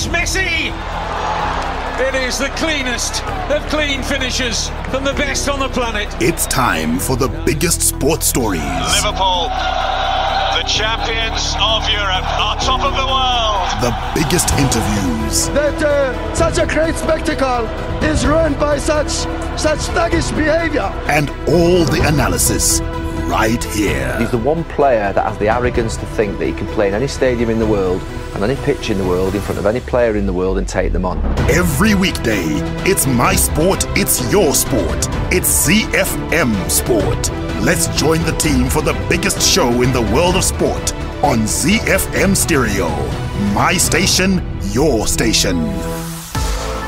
It's Messi! It is the cleanest of clean finishes from the best on the planet. It's time for the biggest sports stories. Liverpool, the champions of Europe, are top of the world. The biggest interviews. That such a great spectacle is ruined by such thuggish behavior. And all the analysis right here. He's the one player that has the arrogance to think that he can play in any stadium in the world and any pitch in the world in front of any player in the world and take them on. Every weekday, it's my sport, it's your sport. It's ZiFM Sport. Let's join the team for the biggest show in the world of sport on ZiFM Stereo. My station, your station.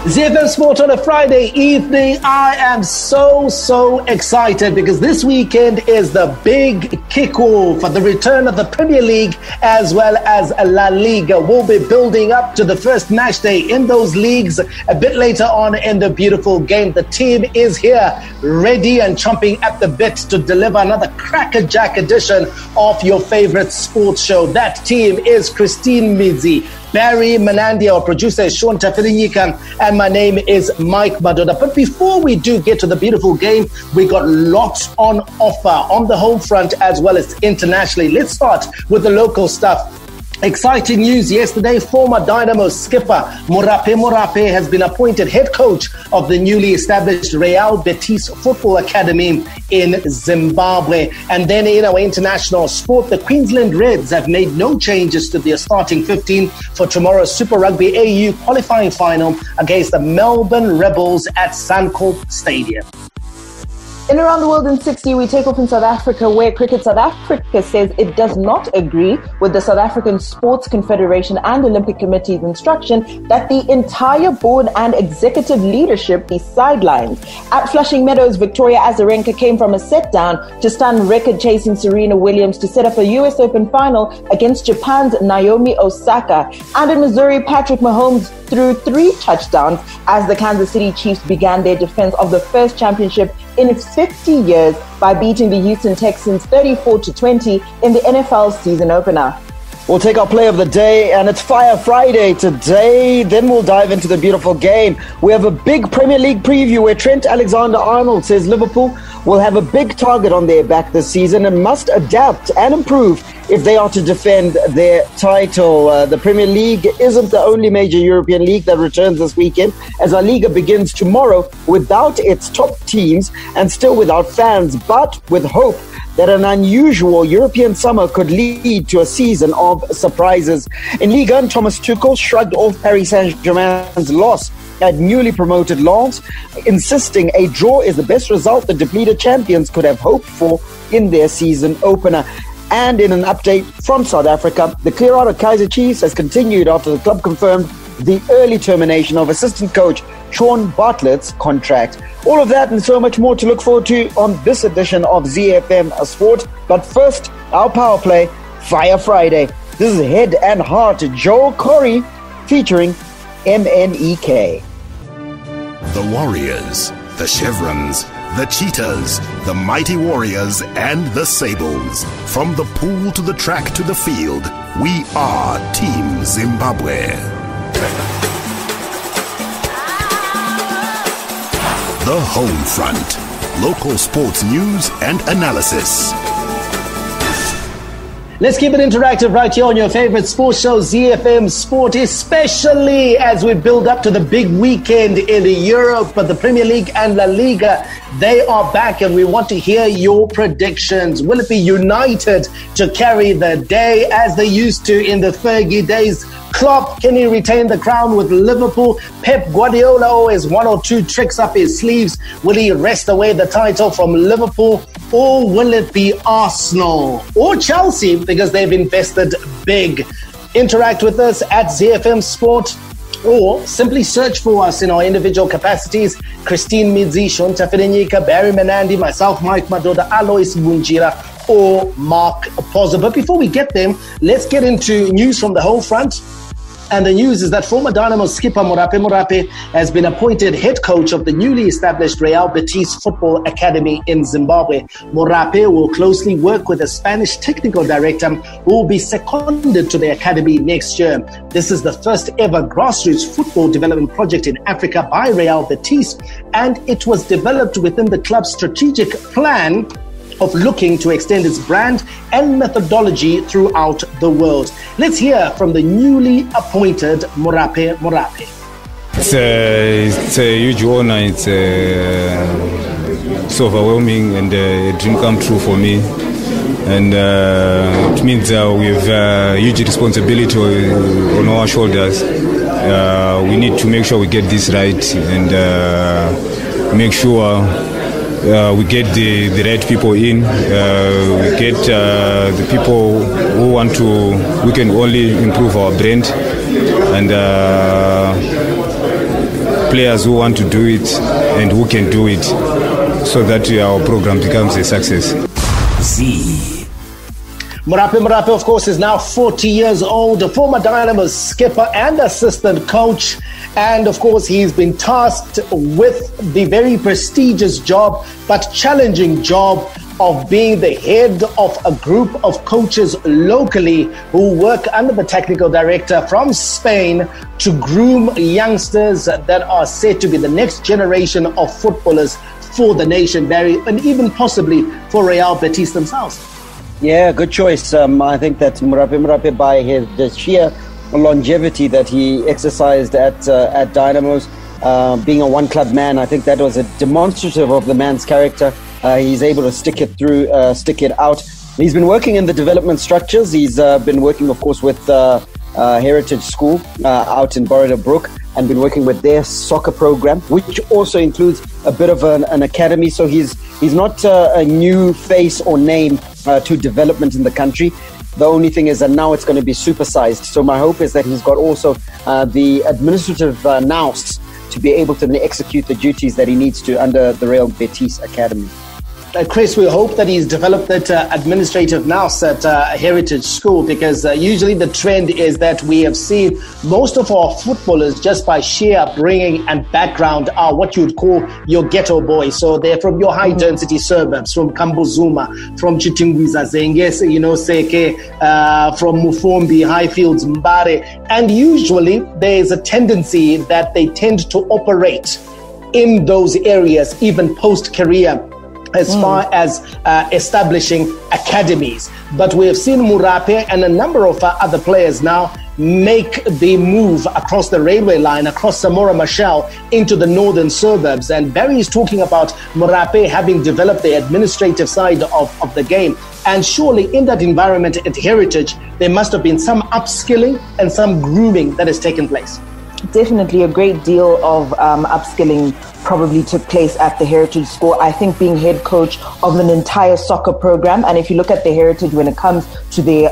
ZiFM Sport on a Friday evening. I am so excited because this weekend is the big kickoff for the return of the Premier League as well as La Liga. We'll be building up to the first match day in those leagues a bit later on in the beautiful game. The team is here, ready and chomping at the bit to deliver another crackerjack edition of your favorite sports show. That team is Christine Midzi, Barry Menandi, our producer is Sean Tafirinyika, and my name is Mike Madoda. But before we do get to the beautiful game, we got lots on offer on the home front as well as internationally. Let's start with the local stuff. Exciting news yesterday, former Dynamo skipper Murape Murape has been appointed head coach of the newly established Real Betis Football Academy in Zimbabwe. And then in our international sport, the Queensland Reds have made no changes to their starting 15 for tomorrow's Super Rugby AU qualifying final against the Melbourne Rebels at Suncorp Stadium. In Around the World in 60, we take off in South Africa, where Cricket South Africa says it does not agree with the South African Sports Confederation and Olympic Committee's instruction that the entire board and executive leadership be sidelined. At Flushing Meadows, Victoria Azarenka came from a set-down to stun record-chasing Serena Williams to set up a US Open final against Japan's Naomi Osaka. And in Missouri, Patrick Mahomes threw 3 touchdowns as the Kansas City Chiefs began their defense of the first championship in 50 years by beating the Houston Texans 34-20 in the NFL season opener. We'll take our play of the day, and it's Fire Friday today. Then we'll dive into the beautiful game. We have a big Premier League preview where Trent Alexander-Arnold says Liverpool will have a big target on their back this season and must adapt and improve if they are to defend their title. The Premier League isn't the only major European league that returns this weekend, as La Liga begins tomorrow without its top teams and still without fans, but with hope that an unusual European summer could lead to a season of surprises. In Liga, Thomas Tuchel shrugged off Paris Saint-Germain's loss at newly promoted Lens, insisting a draw is the best result the depleted champions could have hoped for in their season opener. And in an update from South Africa, the clear-out of Kaizer Chiefs has continued after the club confirmed the early termination of assistant coach Sean Bartlett's contract. All of that and so much more to look forward to on this edition of ZiFM Sport. But first, our power play, Fire Friday. This is Head and Heart, Joel Corey featuring MNEK. The Warriors, the Chevrons, the Cheetahs, the Mighty Warriors, and the Sables. From the pool to the track to the field, we are Team Zimbabwe. The Home Front. Local sports news and analysis. Let's keep it interactive right here on your favorite sports show, ZiFM Sport, especially as we build up to the big weekend in Europe. But the Premier League and La Liga, they are back, and we want to hear your predictions. Will it be United to carry the day as they used to in the Fergie days? Klopp, can he retain the crown with Liverpool? Pep Guardiola always 1 or 2 tricks up his sleeves. Will he wrest away the title from Liverpool? Or will it be Arsenal or Chelsea, because they've invested big? Interact with us at ZiFM Sport, or simply search for us in our individual capacities. Christine Midzi, Sean Tafirinyika, Barry Menandi, myself, Mike Madoda, Alois Bunjira, or Mark Pozza. But before we get them, let's get into news from the home front. And the news is that former Dynamo skipper Murape Murape has been appointed head coach of the newly established Real Betis Football Academy in Zimbabwe. Murape will closely work with the Spanish technical director who will be seconded to the academy next year. This is the first ever grassroots football development project in Africa by Real Betis, and it was developed within the club's strategic plan of looking to extend its brand and methodology throughout the world. Let's hear from the newly appointed Murape Murape. It's a huge honor. It's so overwhelming and a dream come true for me. And it means we have huge responsibility on our shoulders. We need to make sure we get this right and make sure we get the right people in. We get the people who want to. We can only improve our brand, and players who want to do it and who can do it, so that our program becomes a success. Murape Murape, of course, is now 40 years old, a former Dynamo skipper and assistant coach. And of course, he's been tasked with the very prestigious job, but challenging job of being the head of a group of coaches locally who work under the technical director from Spain to groom youngsters that are said to be the next generation of footballers for the nation, Barry, and even possibly for Real Betis themselves. Yeah, good choice. I think that Murape Murape, by the sheer longevity that he exercised at Dynamos, being a one-club man, I think that was a demonstrative of the man's character. He's able to stick it through, stick it out. He's been working in the development structures. He's been working, of course, with Heritage School out in Brook, and been working with their soccer program, which also includes a bit of an academy. So he's not a new face or name to development in the country. The only thing is that now it's going to be supersized. So my hope is that he's got also the administrative nous to be able to execute the duties that he needs to under the Real Betis Academy. Chris, we hope that he's developed that administrative nous at Heritage School, because usually the trend is that we have seen most of our footballers, just by sheer upbringing and background, are what you would call your ghetto boys. So they're from your high-density suburbs, from Kambuzuma, from Chitingwiza, Zengese, Seke, from Mufombi, Highfields, Mbare. And usually there is a tendency that they tend to operate in those areas, even post-career, as far as establishing academies. But we have seen Murape and a number of other players now make the move across the railway line, across Samora Machel into the northern suburbs. And Barry is talking about Murape having developed the administrative side of the game. And surely in that environment at Heritage, there must have been some upskilling and some grooming that has taken place. Definitely a great deal of upskilling probably took place at the Heritage School. I think being head coach of an entire soccer program, and if you look at the Heritage when it comes to their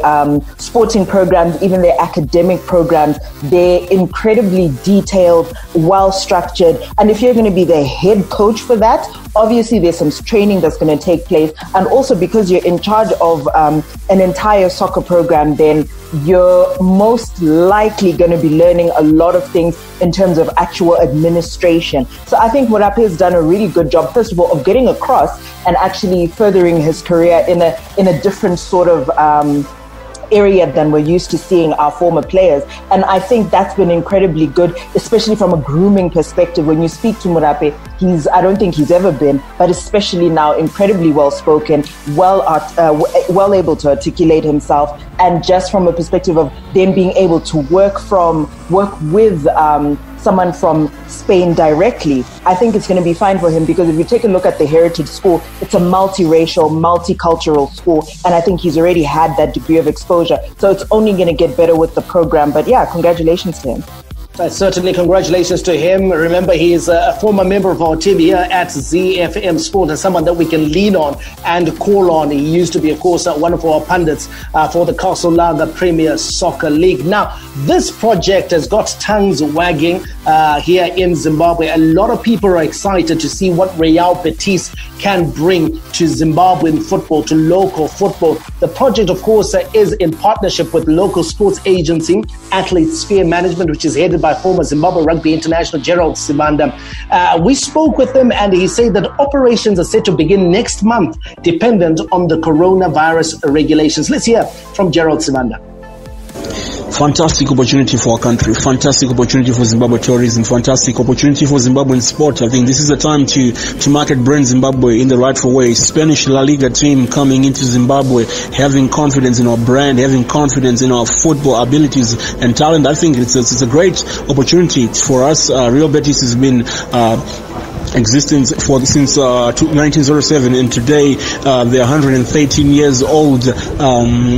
sporting programs, even their academic programs, they're incredibly detailed, well-structured. And if you're going to be the head coach for that, obviously there's some training that's going to take place. And also because you're in charge of an entire soccer program, then you're most likely going to be learning a lot of things in terms of actual administration. So I think Murape has done a really good job, first of all, of getting across and actually furthering his career in a different sort of area than we're used to seeing our former players. And I think that's been incredibly good, especially from a grooming perspective. When you speak to Murape, I don't think he's ever been, but especially now, incredibly well-spoken, well able to articulate himself. And just from a perspective of then being able to work with someone from Spain directly, I think it's going to be fine for him, because if you take a look at the Heritage School, it's a multiracial, multicultural school, and I think he's already had that degree of exposure. So it's only going to get better with the program. But yeah, congratulations to him. Certainly, congratulations to him. Remember, he is a former member of our team here at ZiFM Sport and someone that we can lean on and call on. He used to be, of course, one of our pundits for the Castle Liga Premier Soccer League. Now, this project has got tongues wagging here in Zimbabwe. A lot of people are excited to see what Real Betis can bring to Zimbabwean football, to local football. The project, of course, is in partnership with local sports agency, Athlete Sphere Management, which is headed by former Zimbabwe Rugby International Gerald Sibanda. We spoke with him and he said that operations are set to begin next month, dependent on the coronavirus regulations. Let's hear from Gerald Sibanda. Fantastic opportunity for our country, fantastic opportunity for Zimbabwe tourism, fantastic opportunity for Zimbabwean sport. I think this is the time to market brand Zimbabwe in the rightful way. Spanish La Liga team coming into Zimbabwe, having confidence in our brand, having confidence in our football abilities and talent. I think it's a great opportunity for us. Real Betis has been existence since 1907, and today they're 113 years old.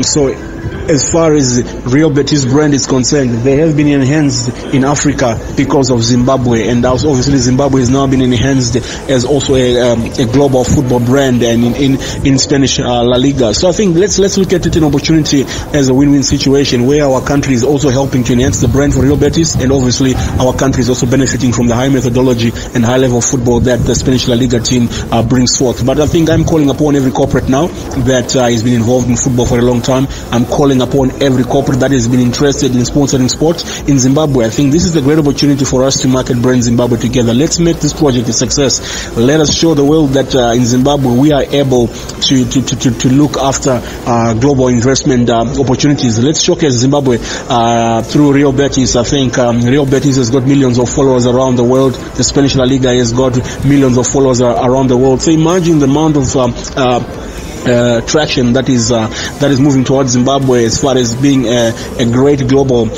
So as far as Real Betis brand is concerned, they have been enhanced in Africa because of Zimbabwe, and obviously Zimbabwe has now been enhanced as also a global football brand and in Spanish La Liga. So I think let's look at it an opportunity as a win-win situation where our country is also helping to enhance the brand for Real Betis, and obviously our country is also benefiting from the high methodology and high level football that the Spanish La Liga team brings forth. But I think I'm calling upon every corporate now that has been involved in football for a long time. I'm calling upon every corporate that has been interested in sponsoring sports in Zimbabwe. I think this is a great opportunity for us to market brand Zimbabwe together. Let's make this project a success. Let us show the world that in Zimbabwe we are able to look after global investment opportunities. Let's showcase Zimbabwe through Real Betis. I think Real Betis has got millions of followers around the world. The Spanish La Liga has got millions of followers around the world. So imagine the amount of traction that is moving towards Zimbabwe as far as being a great global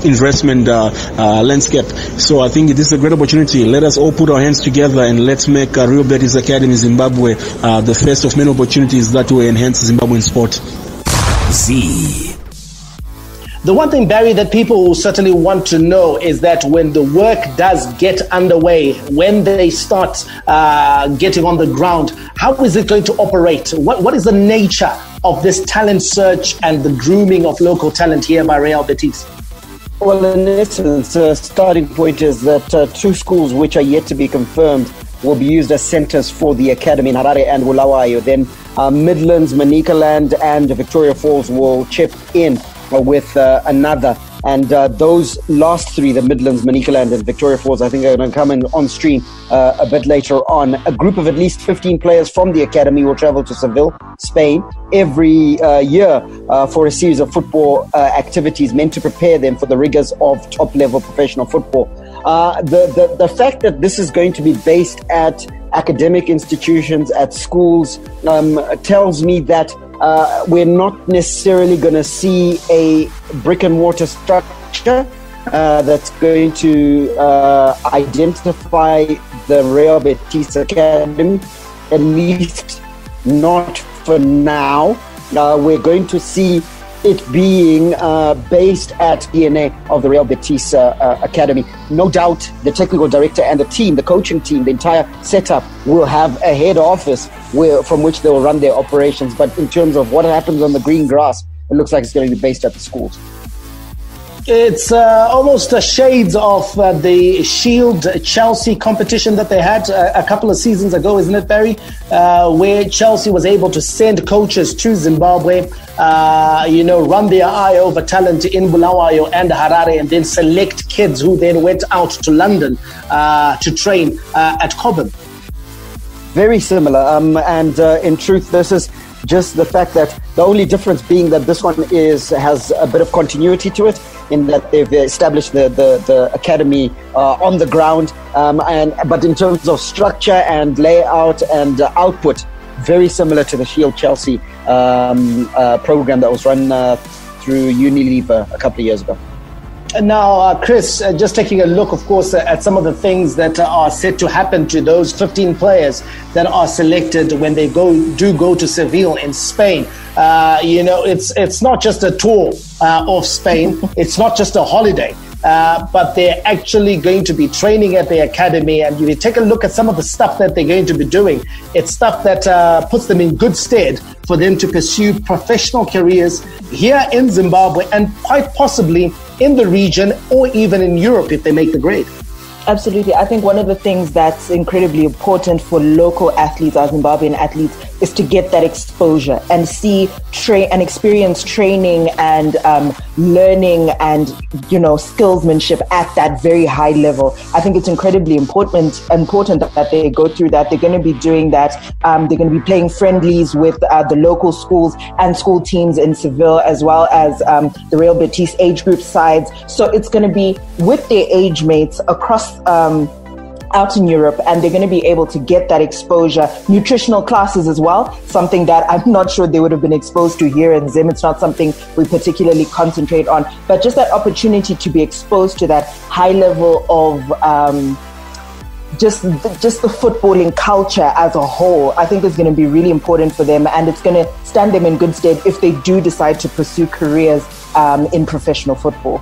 investment landscape. So I think this is a great opportunity. Let us all put our hands together and let's make Real Betis Academy Zimbabwe the first of many opportunities that will enhance Zimbabwean sport. The one thing, Barry, that people will certainly want to know is that when the work does get underway, when they start getting on the ground, how is it going to operate? What is the nature of this talent search and the grooming of local talent here by Real Betis? Well, in essence, the starting point is that two schools which are yet to be confirmed will be used as centers for the academy in Harare and Bulawayo. Then Midlands, Manicaland and Victoria Falls will chip in with another, and those last three, the Midlands, Manicaland and Victoria Falls, I think are going to come in on stream a bit later on. A group of at least 15 players from the academy will travel to Seville, Spain, every year for a series of football activities meant to prepare them for the rigors of top-level professional football. The fact that this is going to be based at academic institutions, at schools, tells me that we're not necessarily going to see a brick and mortar structure that's going to identify the Real Betis Academy, at least not for now. We're going to see it being based at DNA of the Real Betis Academy. No doubt the technical director and the team, the coaching team, the entire setup will have a head office from which they will run their operations. But in terms of what happens on the green grass, it looks like it's going to be based at the schools. It's almost shades of the Shield Chelsea competition that they had a couple of seasons ago, isn't it, Barry? Where Chelsea was able to send coaches to Zimbabwe, run their eye over talent in Bulawayo and Harare, and then select kids who then went out to London to train at Cobham. Very similar. And in truth, this is just the fact that the only difference being that this one has a bit of continuity to it, in that they've established the academy on the ground, but in terms of structure and layout and output, very similar to the Shield Chelsea program that was run through Unilever a couple of years ago. Now, Chris, just taking a look, of course, at some of the things that are set to happen to those 15 players that are selected when they do go to Seville in Spain. It's not just a tour of Spain. It's not just a holiday. but they're actually going to be training at the academy. And you take a look at some of the stuff that they're going to be doing. It's stuff that puts them in good stead for them to pursue professional careers here in Zimbabwe and quite possibly in the region or even in Europe if they make the grade. Absolutely. I think one of the things that's incredibly important for local athletes, our Zimbabwean athletes, is to get that exposure and see and experience training and learning and, skillsmanship at that very high level. I think it's incredibly important that they go through that. They're going to be doing that. They're going to be playing friendlies with the local schools and school teams in Seville, as well as the Real Betis age group sides. So it's going to be with their age mates across out in Europe, and they're going to be able to get that exposure. Nutritional classes as well, something that I'm not sure they would have been exposed to here in Zim. It's not something we particularly concentrate on, but just that opportunity to be exposed to that high level of just the footballing culture as a whole, I think is going to be really important for them, and it's going to stand them in good stead if they do decide to pursue careers in professional football.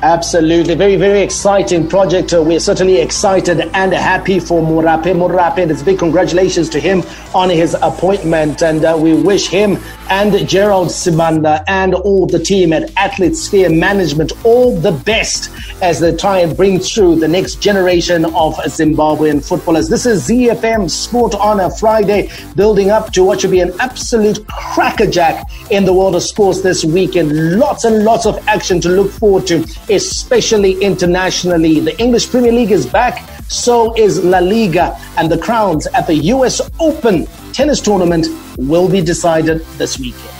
Absolutely. Very, very exciting project. We're certainly excited and happy for Murape Murape. And it's big congratulations to him on his appointment. And we wish him and Gerald Simanda and all the team at Athlete Sphere Management all the best as they try and bring through the next generation of Zimbabwean footballers. This is ZiFM Sport on a Friday, building up to what should be an absolute crackerjack in the world of sports this weekend. Lots and lots of action to look forward to, especially internationally. The English Premier League is back, so is La Liga, and the crowns at the US Open tennis tournament will be decided this weekend.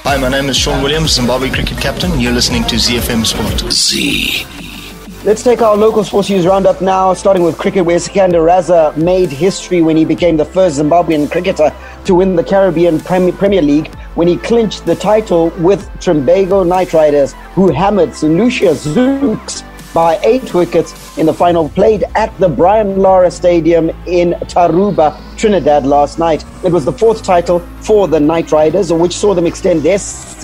Hi, my name is Sean Williams, Zimbabwe cricket captain. You're listening to ZiFM Sport. Z. Let's take our local sports news roundup now, starting with cricket, where Sikandar Raza made history when he became the first Zimbabwean cricketer to win the Caribbean Premier League when he clinched the title with Trinbago Knight Riders, who hammered St. Lucia's Zouks by 8 wickets in the final, played at the Brian Lara Stadium in Tarouba, Trinidad last night. It was the 4th title for the Knight Riders, which saw them extend their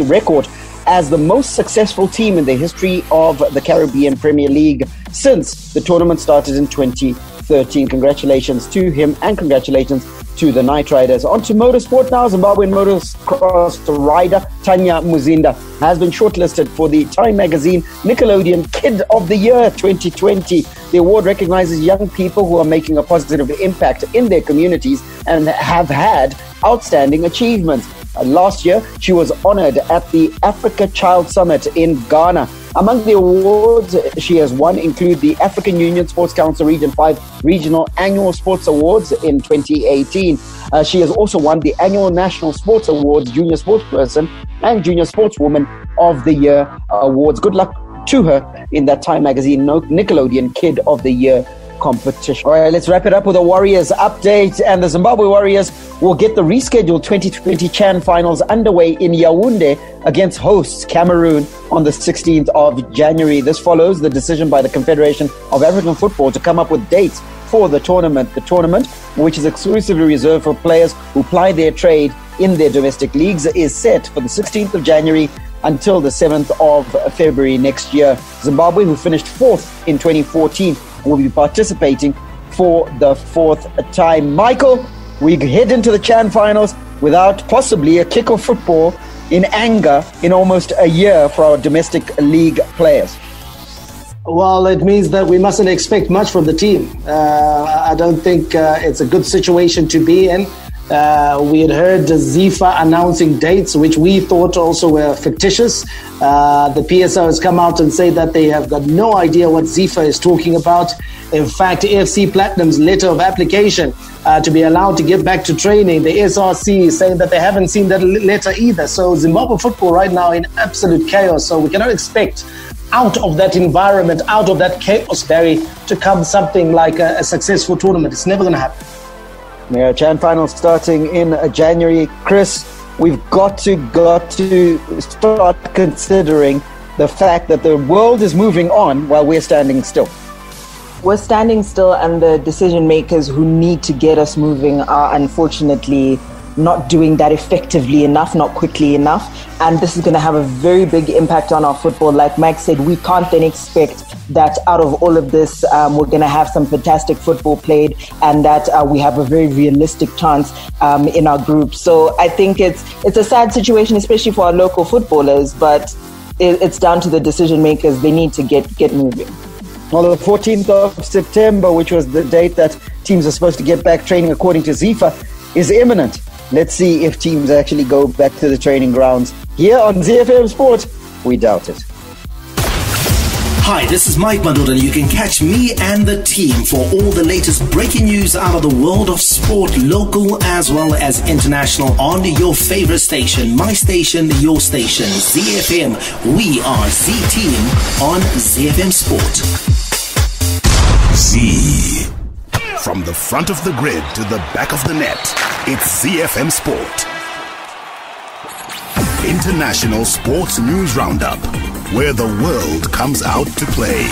record as the most successful team in the history of the Caribbean Premier League since the tournament started in 2013. Congratulations to him and congratulations to the Knight Riders. On to motorsport now. Zimbabwean motocross rider Tanya Muzinda has been shortlisted for the Time Magazine Nickelodeon Kid of the Year 2020. The award recognizes young people who are making a positive impact in their communities and have had outstanding achievements. Last year, she was honored at the Africa Child Summit in Ghana. Among the awards she has won include the African Union Sports Council Region 5 Regional Annual Sports Awards in 2018. She has also won the Annual National Sports Awards Junior Sportsperson and Junior Sportswoman of the Year awards. Good luck to her in that Time Magazine Nickelodeon Kid of the Year competition. All right, let's wrap it up with a Warriors update. And the Zimbabwe Warriors will get the rescheduled 2020 CHAN finals underway in Yaoundé against hosts Cameroon on the 16th of January. This follows the decision by the Confederation of African Football to come up with dates for the tournament. The tournament, which is exclusively reserved for players who ply their trade in their domestic leagues, is set for the 16th of January until the 7th of February next year. Zimbabwe, who finished 4th in 2014, will be participating for the 4th time. Michael, we head into the CHAN finals without possibly a kick of football in anger in almost a year for our domestic league players. Well, it means that we mustn't expect much from the team. I don't think it's a good situation to be in. We had heard ZIFA announcing dates, which we thought also were fictitious. The PSL has come out and say that they have got no idea what ZIFA is talking about. In fact, AFC Platinum's letter of application to be allowed to get back to training, the SRC is saying that they haven't seen that letter either. So Zimbabwe football right now in absolute chaos. So we cannot expect out of that environment, out of that chaos, Barry, to come something like a successful tournament. It's never going to happen. Yeah, CHAN finals starting in January. Chris, we've got to start considering the fact that the world is moving on while we're standing still. We're standing still, and the decision makers who need to get us moving are unfortunately not doing that effectively enough, not quickly enough. And this is going to have a very big impact on our football. Like Mike said, we can't then expect that out of all of this, we're going to have some fantastic football played and that we have a very realistic chance in our group. So I think it's a sad situation, especially for our local footballers, but it's down to the decision makers. They need to get moving. Well, the 14th of September, which was the date that teams are supposed to get back training according to ZIFA, is imminent. Let's see if teams actually go back to the training grounds. Here on ZiFM Sport, we doubt it. Hi, this is Mike Madoda, and you can catch me and the team for all the latest breaking news out of the world of sport, local as well as international, on your favorite station, my station, your station, ZiFM. We are Z-Team on ZiFM Sport. Z. From the front of the grid to the back of the net, it's ZiFM Sport. International Sports News Roundup, where the world comes out to play.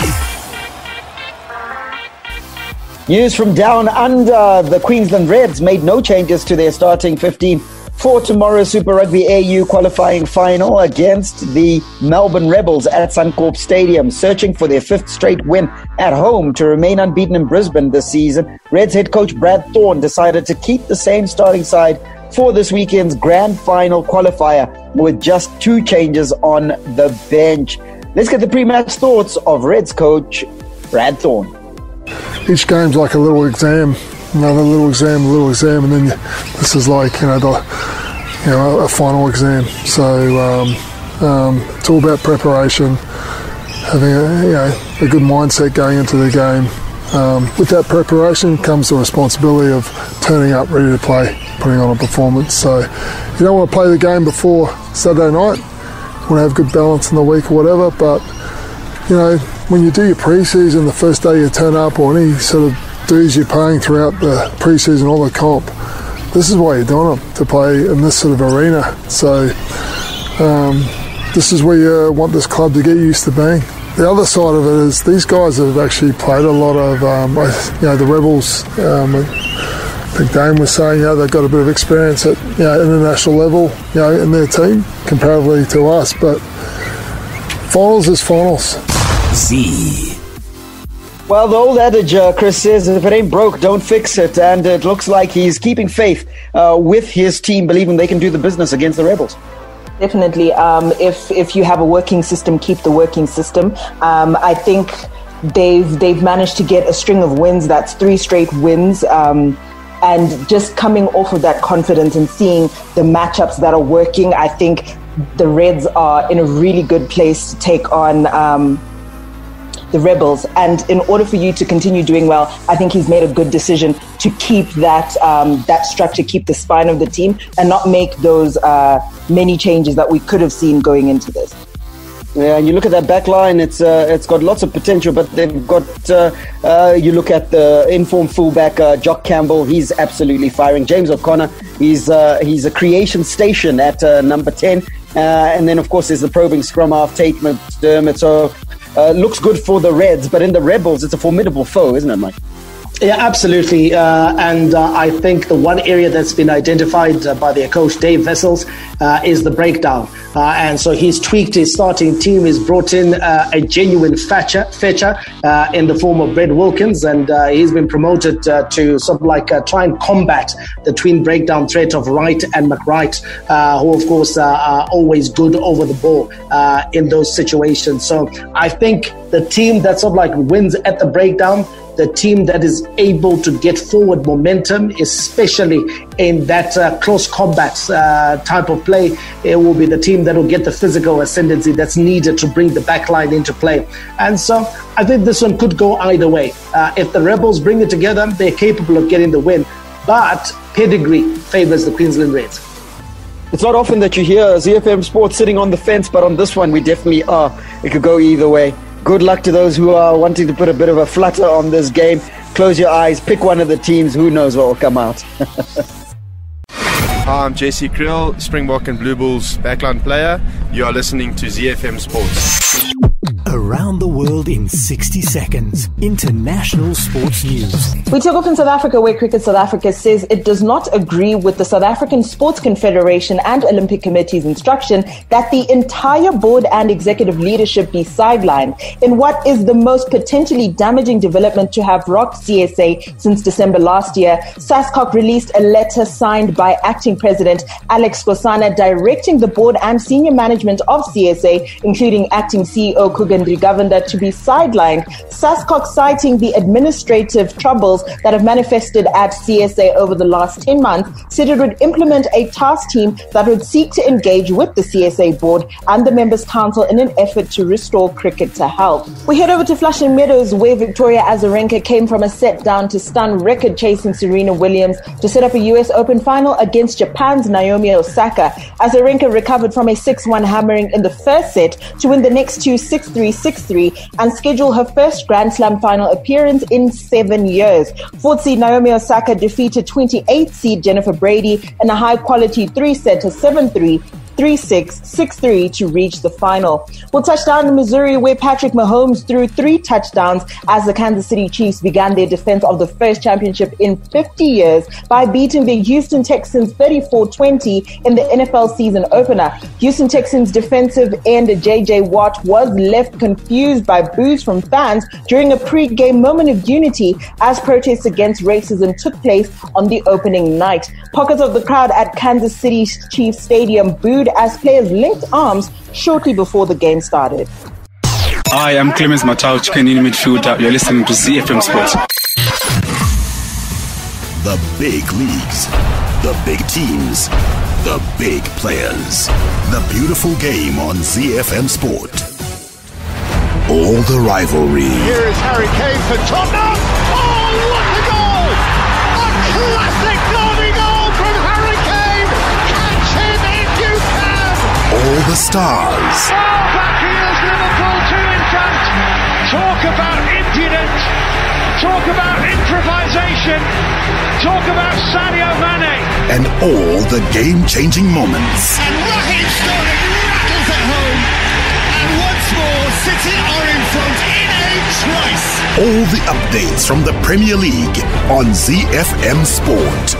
News from down under. The Queensland Reds made no changes to their starting 15 for tomorrow's Super Rugby AU qualifying final against the Melbourne Rebels at Suncorp Stadium, searching for their 5th straight win at home to remain unbeaten in Brisbane this season. Reds head coach Brad Thorne decided to keep the same starting side for this weekend's grand final qualifier, with just 2 changes on the bench. Let's get the pre-match thoughts of Reds coach Brad Thorne. Each game's like a little exam, another little exam, and then this is like a final exam. So it's all about preparation, having a good mindset going into the game. With that preparation comes the responsibility of turning up ready to play, putting on a performance. So you don't want to play the game before Saturday night. You want to have good balance in the week or whatever, but when you do your pre-season, the first day you turn up, or any sort of dues you're paying throughout the pre-season or the comp, this is why you're doing them, to play in this sort of arena. So this is where you want this club to get used to being. The other side of it is these guys have actually played a lot of, the Rebels. I think Dane was saying, they've got a bit of experience at international level, in their team comparatively to us. But finals is finals. Z. Well, the old adage, Chris says, if it ain't broke, don't fix it. And it looks like he's keeping faith with his team, believing they can do the business against the Rebels. Definitely. If you have a working system, keep the working system. I think they've managed to get a string of wins. That's 3 straight wins. And just coming off of that confidence and seeing the matchups that are working, I think the Reds are in a really good place to take on the Rebels. And in order for you to continue doing well, I think he's made a good decision to keep that structure, keep the spine of the team, and not make those many changes that we could have seen going into this. Yeah, and you look at that back line, it's got lots of potential, but they've got, you look at the informed fullback, Jock Campbell, he's absolutely firing. James O'Connor, he's a creation station at number 10. And then, of course, there's the probing scrum half, Tate McDermott. So looks good for the Reds, but in the Rebels, it's a formidable foe, isn't it, Mike? Yeah, absolutely. And I think the one area that's been identified by their coach, Dave Wessels, is the breakdown. And so he's tweaked his starting team. He's brought in a genuine fetcher in the form of Brett Wilkins. And he's been promoted to sort of like try and combat the twin breakdown threat of Wright and McWright, who, of course, are always good over the ball in those situations. So I think the team that sort of like wins at the breakdown, the team that is able to get forward momentum, especially in that close combat type of play, it will be the team that will get the physical ascendancy that's needed to bring the back line into play. And so I think this one could go either way. If the Rebels bring it together, they're capable of getting the win. But pedigree favours the Queensland Reds. It's not often that you hear ZiFM Sports sitting on the fence, but on this one we definitely are. It could go either way. Good luck to those who are wanting to put a bit of a flutter on this game. Close your eyes, pick one of the teams. Who knows what will come out. Hi, I'm Jesse Krill, Springbok and Blue Bulls backline player. You are listening to ZiFM Sports. Around the world in 60 seconds. International sports news. We take off in South Africa, where Cricket South Africa says it does not agree with the South African Sports Confederation and Olympic Committee's instruction that the entire board and executive leadership be sidelined in what is the most potentially damaging development to have rocked CSA since December last year. SASCOC released a letter signed by acting president Alex Skosana directing the board and senior management of CSA, including acting CEO Kugandri Govender, to be sidelined. SASCOC, citing the administrative troubles that have manifested at CSA over the last 10 months, said it would implement a task team that would seek to engage with the CSA board and the members' council in an effort to restore cricket to health. We head over to Flushing Meadows, where Victoria Azarenka came from a set down to stun record-chasing Serena Williams to set up a US Open final against Japan's Naomi Osaka. Azarenka recovered from a 6-1 hammering in the first set to win the next two 6-3, 6-3 and schedule her first Grand Slam final appearance in 7 years. Fourth seed Naomi Osaka defeated 28th seed Jennifer Brady in a high-quality 3-setter 7-3, 3-6, 6-3 to reach the final. We'll touch down in Missouri, where Patrick Mahomes threw 3 touchdowns as the Kansas City Chiefs began their defense of the first championship in 50 years by beating the Houston Texans 34-20 in the NFL season opener. Houston Texans defensive end J.J. Watt was left confused by boos from fans during a pre-game moment of unity as protests against racism took place on the opening night. Pockets of the crowd at Kansas City Chiefs Stadium booed as players linked arms shortly before the game started. Hi, I'm Clemens Matau, chicken in midfielder. You're listening to ZiFM Sports. The big leagues, the big teams, the big players. The beautiful game on ZiFM Sport. All the rivalry. Here is Harry Kane for Tottenham. Oh, what a goal! A classic derby goal from Harry Kane. Catch him if you can. All the stars. Oh, back here's Liverpool 2 in front. Talk about impudent. Talk about improvisation. Talk about Sadio Mane. And all the game-changing moments. And Raheem Sterling rattles at home. And once more, City are in front in a trice. All the updates from the Premier League on ZiFM Sport.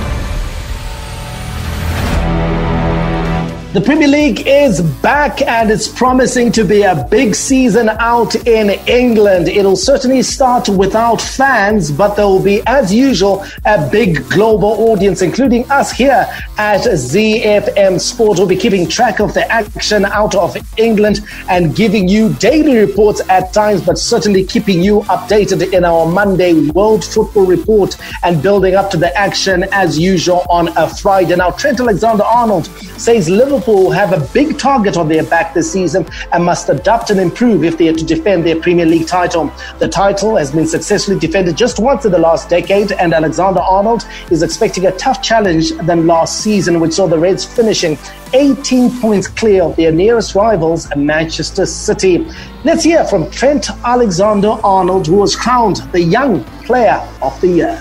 The Premier League is back and it's promising to be a big season out in England. It'll certainly start without fans, but there will be, as usual, a big global audience, including us here at ZiFM Sport. We'll be keeping track of the action out of England and giving you daily reports at times, but certainly keeping you updated in our Monday World Football Report and building up to the action as usual on a Friday. Now, Trent Alexander-Arnold says Liverpool have a big target on their back this season and must adapt and improve if they are to defend their Premier League title. The title has been successfully defended just once in the last decade, and Alexander-Arnold is expecting a tough challenge than last season, which saw the Reds finishing 18 points clear of their nearest rivals, Manchester City. Let's hear from Trent Alexander-Arnold, who was crowned the Young Player of the Year.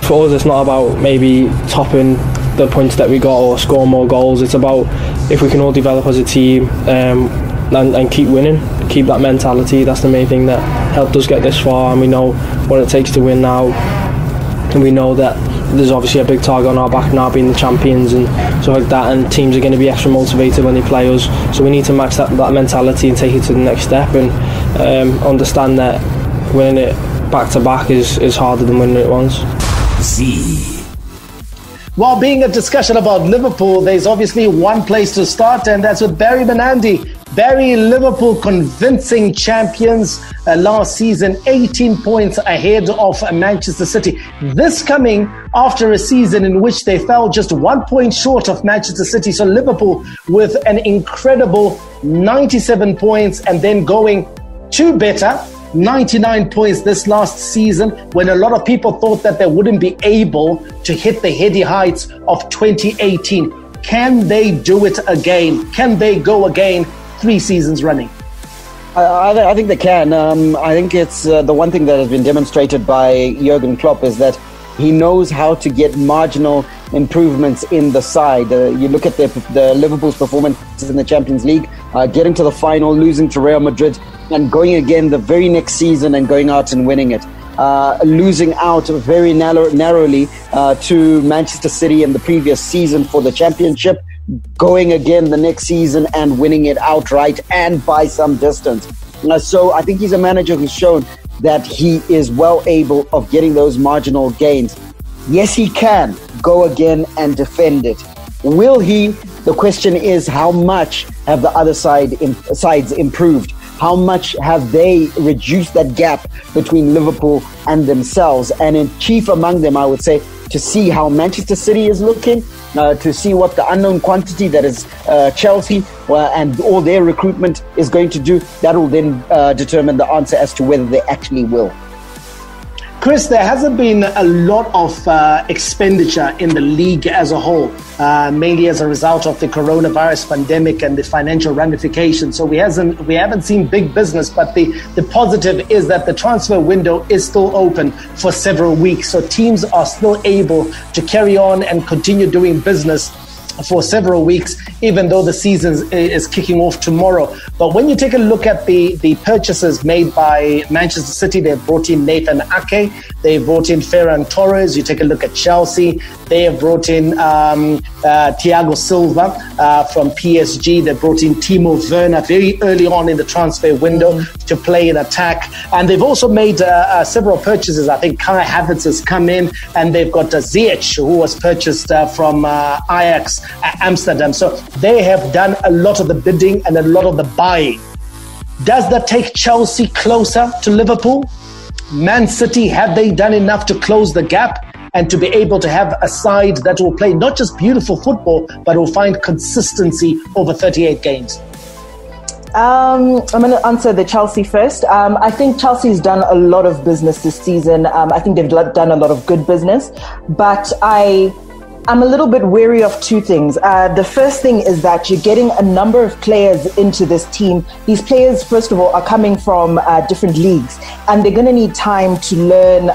For us, it's not about maybe topping the points that we got or score more goals. It's about if we can all develop as a team and keep winning, keep that mentality. That's the main thing that helped us get this far, and we know what it takes to win now. And we know that there's obviously a big target on our back now, being the champions and stuff like that, and teams are going to be extra motivated when they play us. So we need to match that mentality and take it to the next step, and understand that winning it back to back is harder than winning it once. While being a discussion about Liverpool, there's obviously one place to start, and that's with Barry Menandi. Barry, Liverpool convincing champions last season, 18 points ahead of Manchester City. This coming after a season in which they fell just 1 point short of Manchester City. So Liverpool with an incredible 97 points and then going to better 99 points this last season, when a lot of people thought that they wouldn't be able to hit the heady heights of 2018. Can they do it again? Can they go again 3 seasons running? I think they can. I think it's the one thing that has been demonstrated by Jurgen Klopp is that he knows how to get marginal improvements in the side. You look at the Liverpool's performance in the Champions League, getting to the final, losing to Real Madrid and going again the very next season and going out and winning it. Losing out very narrowly to Manchester City in the previous season for the championship, going again the next season and winning it outright and by some distance. So I think he's a manager who's shown that he is well able of getting those marginal gains. Yes, he can go again and defend it. Will he? The question is, how much have the other sides improved? How much have they reduced that gap between Liverpool and themselves? And in chief among them, I would say, to see how Manchester City is looking, to see what the unknown quantity that is Chelsea and all their recruitment is going to do. That will then determine the answer as to whether they actually will. Chris, there hasn't been a lot of expenditure in the league as a whole, mainly as a result of the coronavirus pandemic and the financial ramifications. So we haven't seen big business, but the positive is that the transfer window is still open for several weeks. So teams are still able to carry on and continue doing business for several weeks, even though the season is kicking off tomorrow. But when you take a look at the purchases made by Manchester City, they've brought in Nathan Ake, they brought in Ferran Torres. You take a look at Chelsea, they have brought in Thiago Silva from PSG. They brought in Timo Werner very early on in the transfer window to play in attack. And they've also made several purchases. I think Kai Havertz has come in, and they've got Ziyech, who was purchased from Ajax Amsterdam. So they have done a lot of the bidding and a lot of the buying. Does that take Chelsea closer to Liverpool? Man City, have they done enough to close the gap and to be able to have a side that will play not just beautiful football, but will find consistency over 38 games? I'm going to answer the Chelsea first. I think Chelsea's done a lot of business this season. I think they've done a lot of good business, but I'm a little bit wary of two things. The first thing is that you're getting a number of players into this team. These players, first of all, are coming from different leagues, and they're going to need time to learn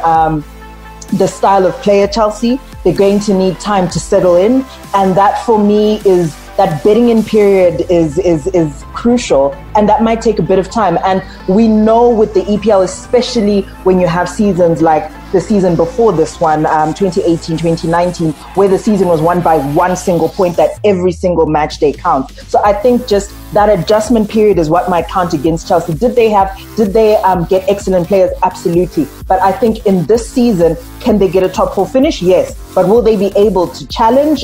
the style of play at Chelsea. They're going to need time to settle in, and that for me is that bedding in period is crucial, and that might take a bit of time. And we know with the EPL, especially when you have seasons like the season before this one, 2018, 2019, where the season was won by one single point, that every single match day counts. So I think just that adjustment period is what might count against Chelsea. Did they get excellent players? Absolutely. But I think in this season, can they get a top four finish? Yes. But will they be able to challenge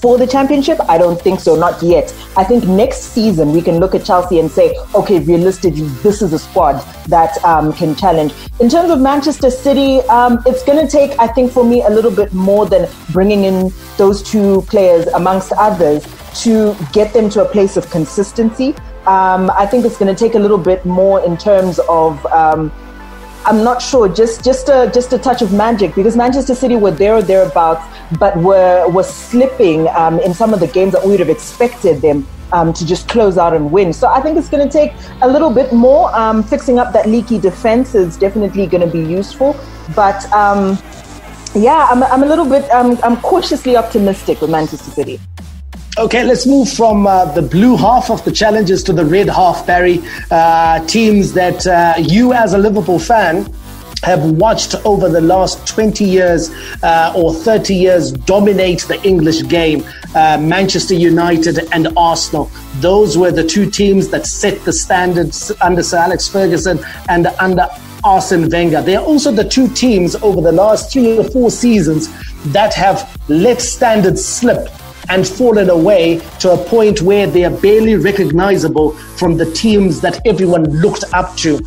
for the championship? I don't think so, not yet. I think next season we can look at Chelsea and say, okay, realistically, this is a squad that can challenge. In terms of Manchester City, it's going to take, I think, for me, a little bit more than bringing in those two players amongst others to get them to a place of consistency. I think it's going to take a little bit more in terms of I'm not sure, just a touch of magic, because Manchester City were there or thereabouts, but were slipping in some of the games that we would have expected them to just close out and win. So I think it's going to take a little bit more. Fixing up that leaky defense is definitely going to be useful, but yeah, I'm a little bit I'm cautiously optimistic with Manchester City. Okay, let's move from the blue half of the challenges to the red half, Barry. Teams that you as a Liverpool fan have watched over the last 20 years or 30 years dominate the English game. Manchester United and Arsenal. Those were the two teams that set the standards under Sir Alex Ferguson and under Arsene Wenger. They are also the two teams over the last 3 or 4 seasons that have let standards slip and fallen away to a point where they are barely recognizable from the teams that everyone looked up to.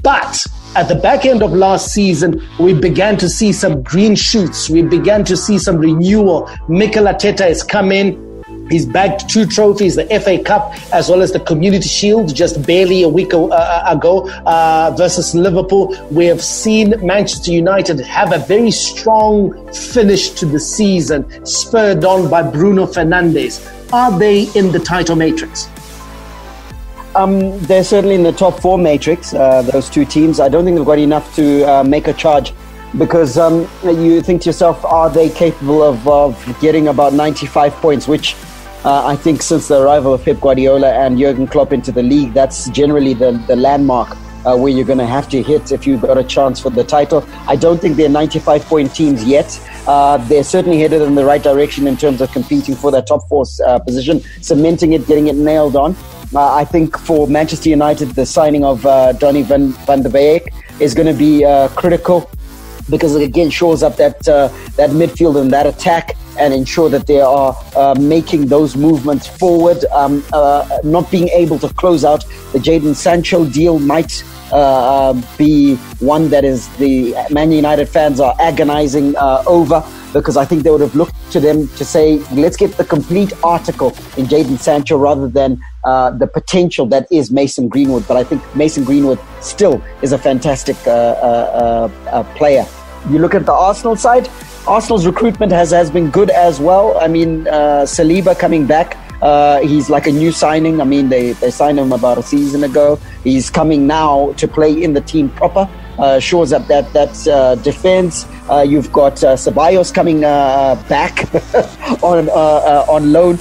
But at the back end of last season, we began to see some green shoots. We began to see some renewal. Mikel Arteta has come in. He's bagged 2 trophies, the FA Cup as well as the Community Shield, just barely a week ago versus Liverpool. We have seen Manchester United have a very strong finish to the season, spurred on by Bruno Fernandes. Are they in the title matrix? They're certainly in the top 4 matrix, those two teams. I don't think they've got enough to make a charge, because you think to yourself, are they capable of getting about 95 points, which I think since the arrival of Pep Guardiola and Jurgen Klopp into the league, that's generally the landmark where you're going to have to hit if you've got a chance for the title. I don't think they're 95-point teams yet. They're certainly headed in the right direction in terms of competing for that top 4 position, cementing it, getting it nailed on. I think for Manchester United, the signing of Donny van der Beek is going to be critical, because it again shores up that midfield and that attack, and ensure that they are making those movements forward. Not being able to close out the Jadon Sancho deal might be one that is the Man United fans are agonizing over, because I think they would have looked to them to say, let's get the complete article in Jadon Sancho rather than the potential that is Mason Greenwood. But I think Mason Greenwood still is a fantastic player. You look at the Arsenal side, Arsenal's recruitment has been good as well. I mean, Saliba coming back, he's like a new signing. I mean, they signed him about a season ago. He's coming now to play in the team proper. Shores up that defense. You've got Ceballos coming back on loan.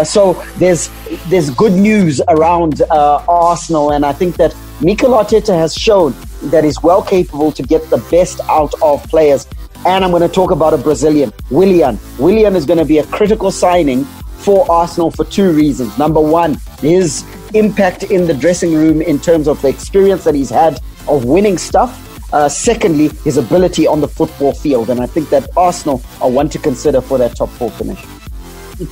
So there's good news around Arsenal, and I think that Mikel Arteta has shown that he's well capable to get the best out of players. And I'm going to talk about a Brazilian, Willian. Willian is going to be a critical signing for Arsenal for 2 reasons. Number one, his impact in the dressing room in terms of the experience that he's had of winning stuff. Secondly, his ability on the football field. And I think that Arsenal are one to consider for that top 4 finish.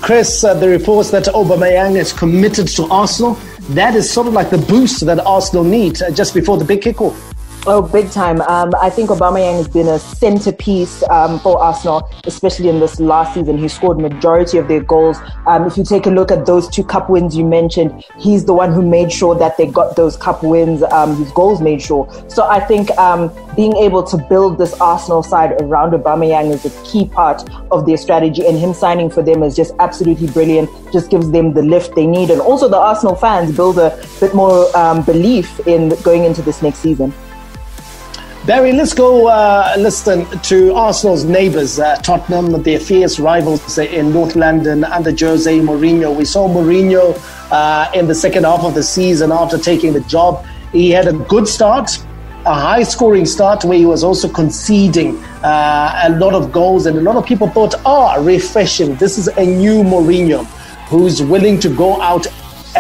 Chris, the reports that Aubameyang is committed to Arsenal, that is sort of like the boost that Arsenal need just before the big kickoff. Oh, big time. I think Aubameyang has been a centerpiece for Arsenal, especially in this last season. He scored majority of their goals. If you take a look at those 2 cup wins you mentioned, he's the one who made sure that they got those cup wins. His goals made sure. So I think being able to build this Arsenal side around Aubameyang is a key part of their strategy, and him signing for them is just absolutely brilliant. Just gives them the lift they need, and also the Arsenal fans build a bit more belief in going into this next season. Barry, let's go listen to Arsenal's neighbours, Tottenham, their fierce rivals in North London under Jose Mourinho. We saw Mourinho in the second half of the season after taking the job. He had a good start, a high-scoring start where he was also conceding a lot of goals, and a lot of people thought, refreshing. This is a new Mourinho who's willing to go out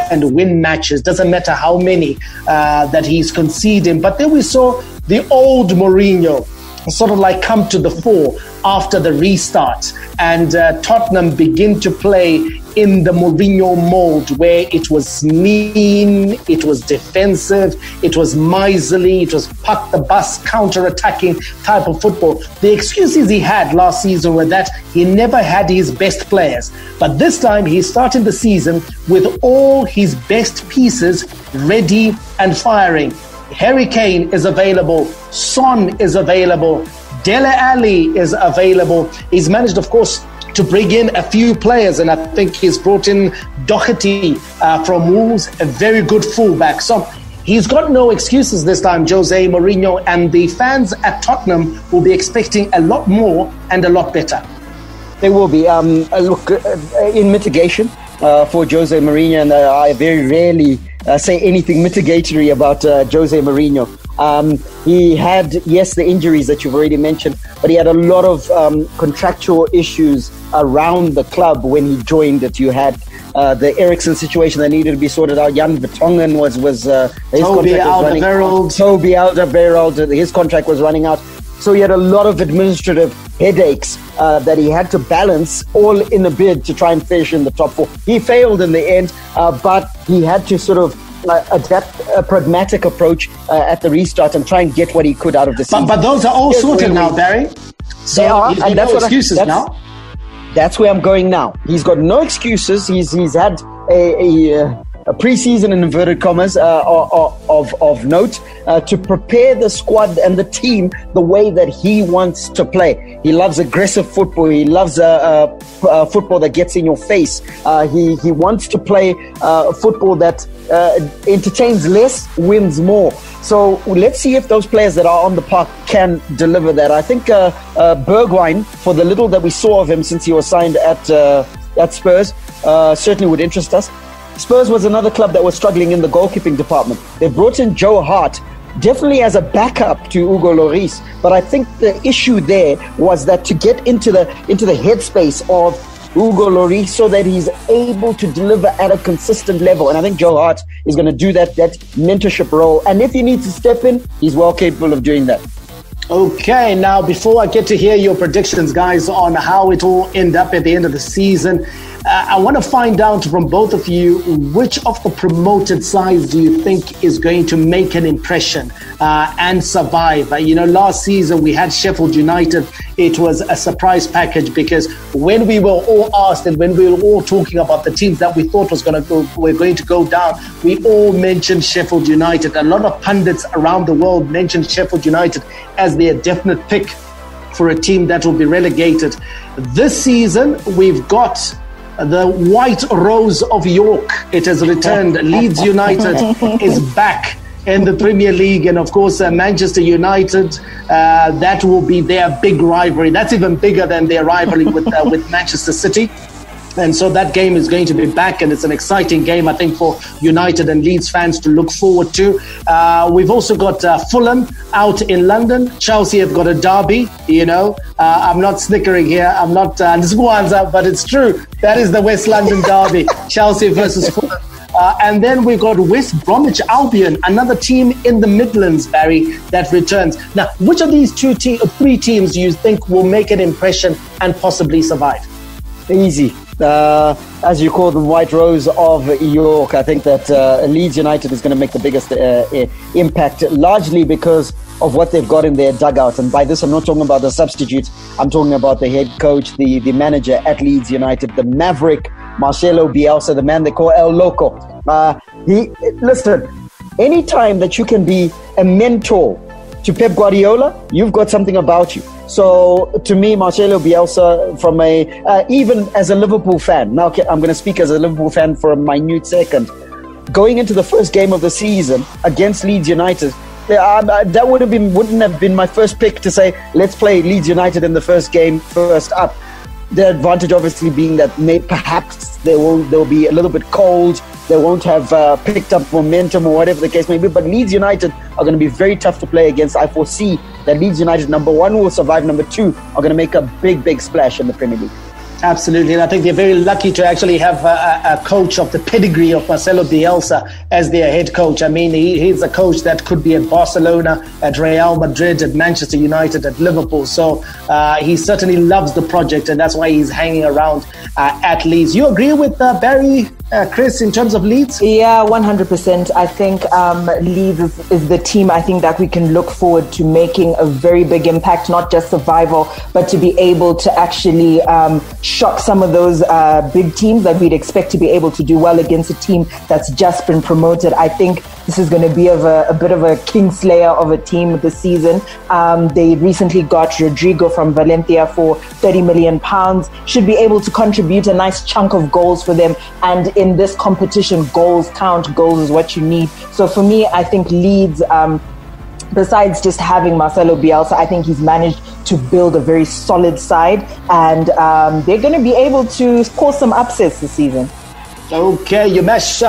and win matches. Doesn't matter how many that he's conceding. But then we saw the old Mourinho sort of like come to the fore after the restart, and Tottenham begin to play in the Mourinho mold, where it was mean, it was defensive, it was miserly, it was park the bus, counter-attacking type of football. The excuses he had last season were that he never had his best players. But this time he started the season with all his best pieces ready and firing. Harry Kane is available, Son is available, Dele Alli is available. He's managed, of course, to bring in a few players, and I think he's brought in Doherty from Wolves, a very good fullback. So he's got no excuses this time, Jose Mourinho, and the fans at Tottenham will be expecting a lot more and a lot better. They will be. In mitigation for Jose Mourinho, and I very rarely say anything mitigatory about Jose Mourinho. He had, yes, the injuries that you've already mentioned, but he had a lot of contractual issues around the club when he joined it. You had the Eriksen situation that needed to be sorted out. Jan Vertonghen was his Toby Alderweireld, his contract was running out. So he had a lot of administrative headaches that he had to balance, all in a bid to try and finish in the top 4. He failed in the end, but he had to sort of adapt a pragmatic approach at the restart and try and get what he could out of the season. But those are all sorted now, Barry. So they are, and that's no excuses now. That's where I'm going now. He's got no excuses. He's had a pre-season in inverted commas of note to prepare the squad and the team the way that he wants to play. He loves aggressive football. He loves football that gets in your face. He wants to play football that entertains less, wins more. So let's see if those players that are on the park can deliver that. I think Bergwijn, for the little that we saw of him since he was signed at Spurs, certainly would interest us. Spurs was another club that was struggling in the goalkeeping department. They brought in Joe Hart, definitely as a backup to Hugo Lloris. But I think the issue there was that to get into the headspace of Hugo Lloris so that he's able to deliver at a consistent level. And I think Joe Hart is going to do that mentorship role. And if he needs to step in, he's well capable of doing that. Okay, now before I get to hear your predictions, guys, on how it will end up at the end of the season, I want to find out from both of you, which of the promoted sides do you think is going to make an impression and survive? Last season we had Sheffield United. It was a surprise package because when we were all asked and when we were all talking about the teams that we thought were going to go down, we all mentioned Sheffield United. A lot of pundits around the world mentioned Sheffield United as their definite pick for a team that will be relegated. This season we've got the White Rose of York. It has returned. Leeds United is back in the Premier League, and of course Manchester United, that will be their big rivalry. That's even bigger than their rivalry with Manchester City. And so that game is going to be back, and it's an exciting game, I think, for United and Leeds fans to look forward to. We've also got Fulham out in London. Chelsea have got a derby, I'm not snickering here. I'm not Nsgwanza, but it's true. That is the West London derby, Chelsea versus Fulham. And then we've got West Bromwich Albion, another team in the Midlands, Barry, that returns. Now, which of these three teams do you think will make an impression and possibly survive? Easy. As you call them, White Rose of York. I think that Leeds United is going to make the biggest impact, largely because of what they've got in their dugout. And by this, I'm not talking about the substitutes. I'm talking about the head coach, the manager at Leeds United, the maverick, Marcelo Bielsa, the man they call El Loco. Listen, anytime that you can be a mentor to Pep Guardiola, you've got something about you. So to me, Marcelo Bielsa, from even as a Liverpool fan, now I'm going to speak as a Liverpool fan for a minute second, going into the first game of the season against Leeds United, that wouldn't have been my first pick to say, let's play Leeds United in the first game first up. The advantage obviously being that perhaps they'll be a little bit cold. They won't have picked up momentum or whatever the case may be. But Leeds United are going to be very tough to play against. I foresee that Leeds United, number one, will survive. Number two, are going to make a big, big splash in the Premier League. Absolutely, and I think they're very lucky to actually have a coach of the pedigree of Marcelo Bielsa as their head coach. I mean, he's a coach that could be at Barcelona, at Real Madrid, at Manchester United, at Liverpool. So he certainly loves the project, and that's why he's hanging around at Leeds. You agree with Barry, Chris, in terms of Leeds? Yeah, 100%. I think Leeds is the team I think that we can look forward to making a very big impact, not just survival, but to be able to actually shock some of those big teams that we'd expect to be able to do well against a team that's just been promoted. I think this is going to be a bit of a kingslayer of a team this season. They recently got Rodrigo from Valencia for £30 million. Should be able to contribute a nice chunk of goals for them. And in this competition, goals count. Goals is what you need. So for me, I think Leeds, besides just having Marcelo Bielsa, I think he's managed to build a very solid side, and they're going to be able to cause some upsets this season. Okay, your match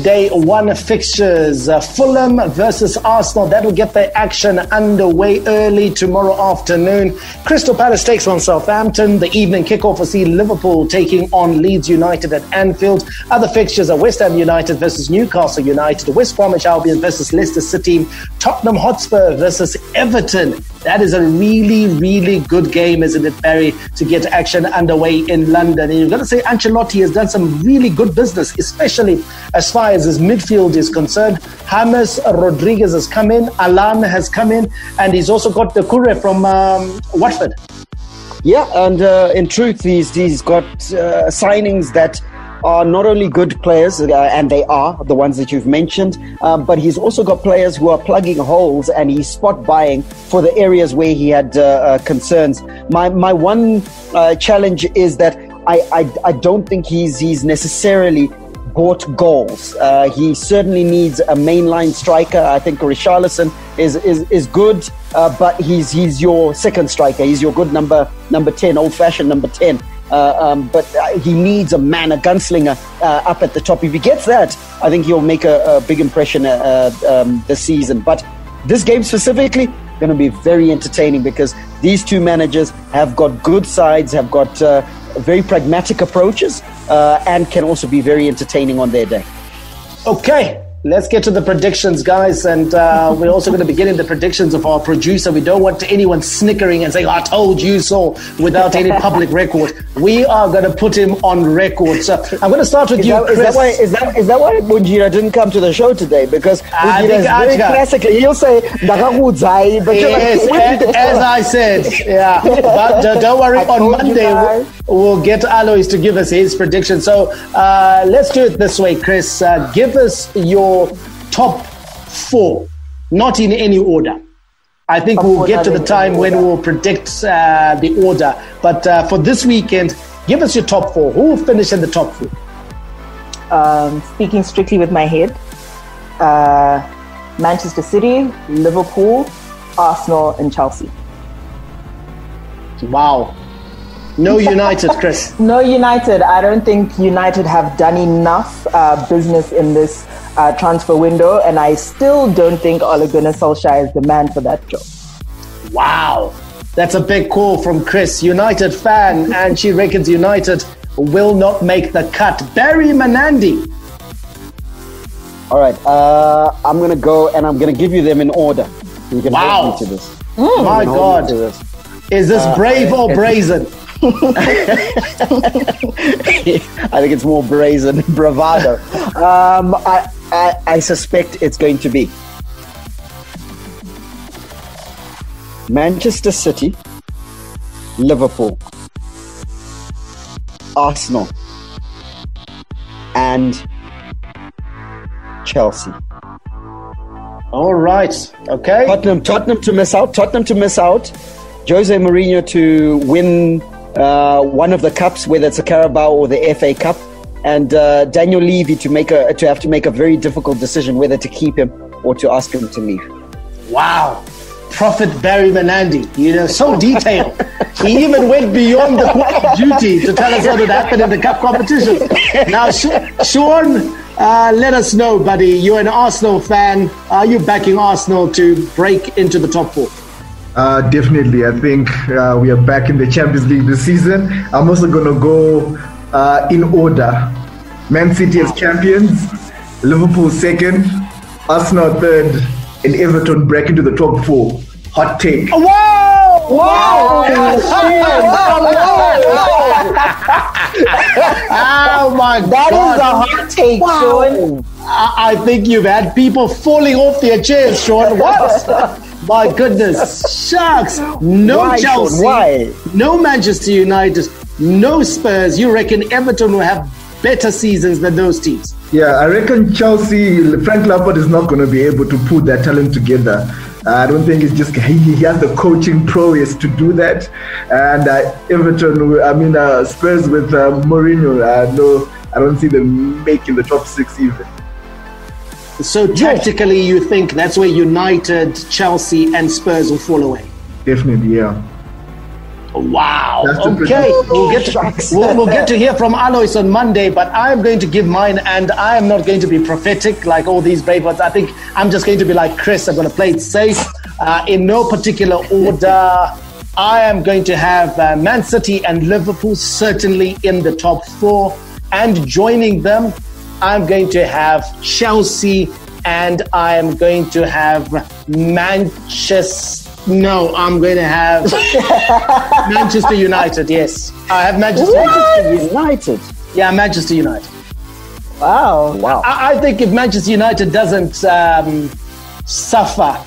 day one fixtures. Fulham versus Arsenal. That will get the action underway early tomorrow afternoon. Crystal Palace takes on Southampton. The evening kickoff will see Liverpool taking on Leeds United at Anfield. Other fixtures are West Ham United versus Newcastle United, West Bromwich Albion versus Leicester City, Tottenham Hotspur versus Everton. That is a really, really good game, isn't it, Barry, to get action underway in London. And you've got to say Ancelotti has done some really good business, especially as far as his midfield is concerned. James Rodriguez has come in, Alan has come in, and he's also got the Kure from Watford. Yeah, and in truth, he's got signings that are not only good players, and they are the ones that you've mentioned, but he's also got players who are plugging holes, and he's spot buying for the areas where he had concerns. My one challenge is that I don't think he's necessarily bought goals. He certainly needs a mainline striker. I think Richarlison is good, but he's your second striker. He's your good number 10, old-fashioned number 10. but he needs a gunslinger up at the top. If he gets that, I think he'll make a big impression this season. But this game specifically, going to be very entertaining because these two managers have got good sides, have got very pragmatic approaches, and can also be very entertaining on their day. Okay, let's get to the predictions, guys. And we're also going to be getting the predictions of our producer. We don't want anyone snickering and saying, I told you so, without any public record. We are going to put him on record. So I'm going to start with you, Chris. Is that why Munjira didn't come to the show today? Because Munjira is very classically, he'll say, but yes, as I said. Yeah. But don't worry, on Monday, we'll get Alois to give us his prediction. So let's do it this way, Chris. Give us your top 4, not in any order. I think we'll get to the time when we'll predict the order. But for this weekend, give us your top 4. Who will finish in the top 4? Speaking strictly with my head, Manchester City, Liverpool, Arsenal, and Chelsea. Wow. No United, Chris. No United. I don't think United have done enough business in this transfer window, and I still don't think Ole Gunnar Solskjaer is the man for that job. Wow. That's a big call from Chris, United fan, and she reckons United will not make the cut. Barry Manandi. All right. I'm going to go, and I'm going to give you them in order. You can hold me to this. My God. Is this brave or brazen? I think it's more brazen, bravado. I suspect it's going to be Manchester City, Liverpool, Arsenal, and Chelsea. All right. Okay. Tottenham to miss out. Jose Mourinho to win one of the cups, whether it's a Carabao or the FA Cup, and Daniel Levy to have to make a very difficult decision whether to keep him or to ask him to leave. Wow. Prophet Barry Manandi, so detailed. He even went beyond the call of duty to tell us what had happened in the cup competition. Now, Sean, let us know, buddy. You're an Arsenal fan. Are you backing Arsenal to break into the top 4? Definitely. I think we are back in the Champions League this season. I'm also going to go in order. Man City as champions, Liverpool second, Arsenal third, and Everton break into the top 4. Hot take. Whoa! Wow! Oh my God. That is a hot take, Sean. I think you've had people falling off their chairs, Sean. What? My goodness. Shucks. No Why, Chelsea. Sean? Why? No Manchester United. No Spurs. You reckon Everton will have better seasons than those teams? Yeah, I reckon Chelsea, Frank Lampard is not going to be able to put that talent together. I don't think it's just he has the coaching prowess to do that. And Everton, Spurs with Mourinho, I don't see them making the top 6 even. So tactically, you think that's where United, Chelsea, and Spurs will fall away? Definitely, yeah. Wow. Okay. We'll get to hear from Alois on Monday, but I'm going to give mine, and I am not going to be prophetic like all these brave ones. I think I'm just going to be like Chris. I'm going to play it safe. In no particular order, I am going to have Man City and Liverpool certainly in the top 4, and joining them, I'm going to have Chelsea, and I am going to have Manchester. No, I'm going to have Manchester United. Yes, I have Manchester United. Yeah, Manchester United. Wow. I think if Manchester United doesn't suffer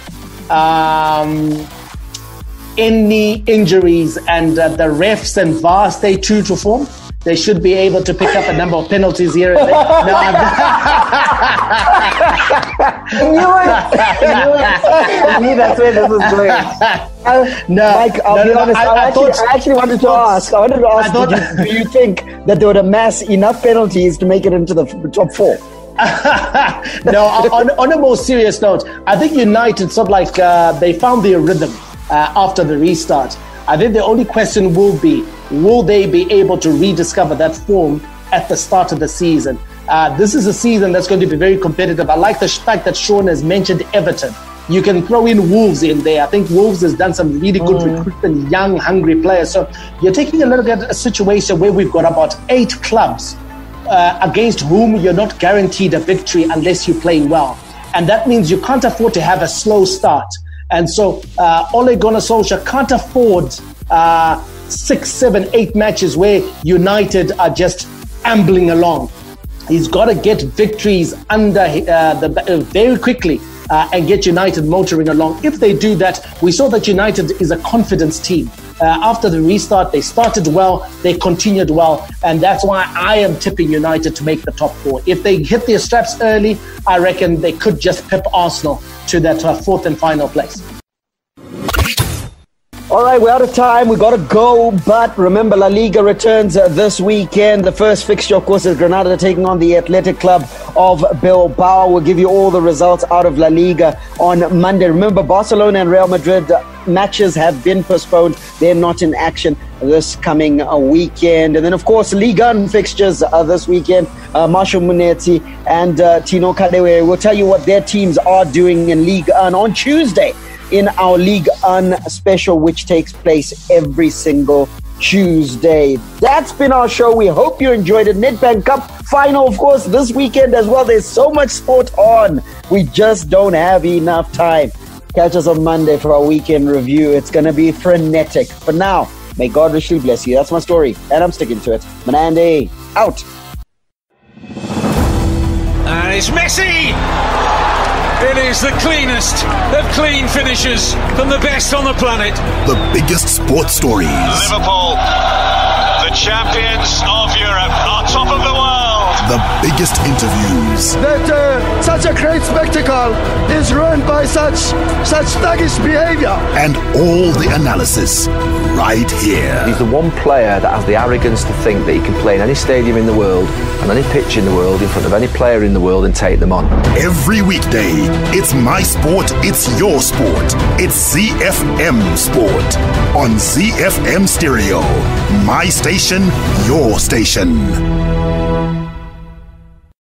any injuries and the refs and VAR stay true to form, they should be able to pick up a number of penalties here and there. I knew that's where this was going. Mike, I'll be honest. I actually wanted to ask. Do you think that they would amass enough penalties to make it into the top 4? No, on a more serious note, I think United sort of like they found their rhythm after the restart. I think the only question will be, will they be able to rediscover that form at the start of the season? This is a season that's going to be very competitive. I like the fact that Sean has mentioned Everton. You can throw in Wolves in there. I think Wolves has done some really good recruitment, young, hungry players. So you're taking a look at a situation where we've got about 8 clubs against whom you're not guaranteed a victory unless you play well. And that means you can't afford to have a slow start. And so Ole Gunnar Solskjaer can't afford 6, 7, 8 matches where United are just ambling along. He's got to get victories under very quickly and get United motoring along. If they do that, we saw that United is a confidence team. After the restart, they started well, they continued well, and that's why I am tipping United to make the top 4. If they hit their straps early, I reckon they could just pip Arsenal to that 4th and final place. All right, we're out of time. We got to go. But remember, La Liga returns this weekend. The first fixture, of course, is Granada taking on the Athletic Club of Bilbao. We'll give you all the results out of La Liga on Monday. Remember, Barcelona and Real Madrid matches have been postponed. They're not in action this coming weekend. And then, of course, Liga fixtures this weekend. Marshall Munetsi and Tino Kadewe will tell you what their teams are doing in Liga on Tuesday, in our League One special, which takes place every single Tuesday. That's been our show. We hope you enjoyed it. Nedbank Cup final, of course, this weekend as well. There's so much sport on. We just don't have enough time. Catch us on Monday for our weekend review. It's going to be frenetic. For now, may God richly bless you. That's my story, and I'm sticking to it. Manande, out. And it's Messi! It is the cleanest of clean finishes from the best on the planet. The biggest sports stories. Liverpool, the champions of Europe, are top of the world. The biggest interviews. That such a great spectacle is ruined by such thuggish behavior. And all the analysis right here. He's the one player that has the arrogance to think that he can play in any stadium in the world and any pitch in the world in front of any player in the world and take them on. Every weekday, it's my sport, it's your sport. It's ZiFM Sport on ZiFM Stereo. My station, your station.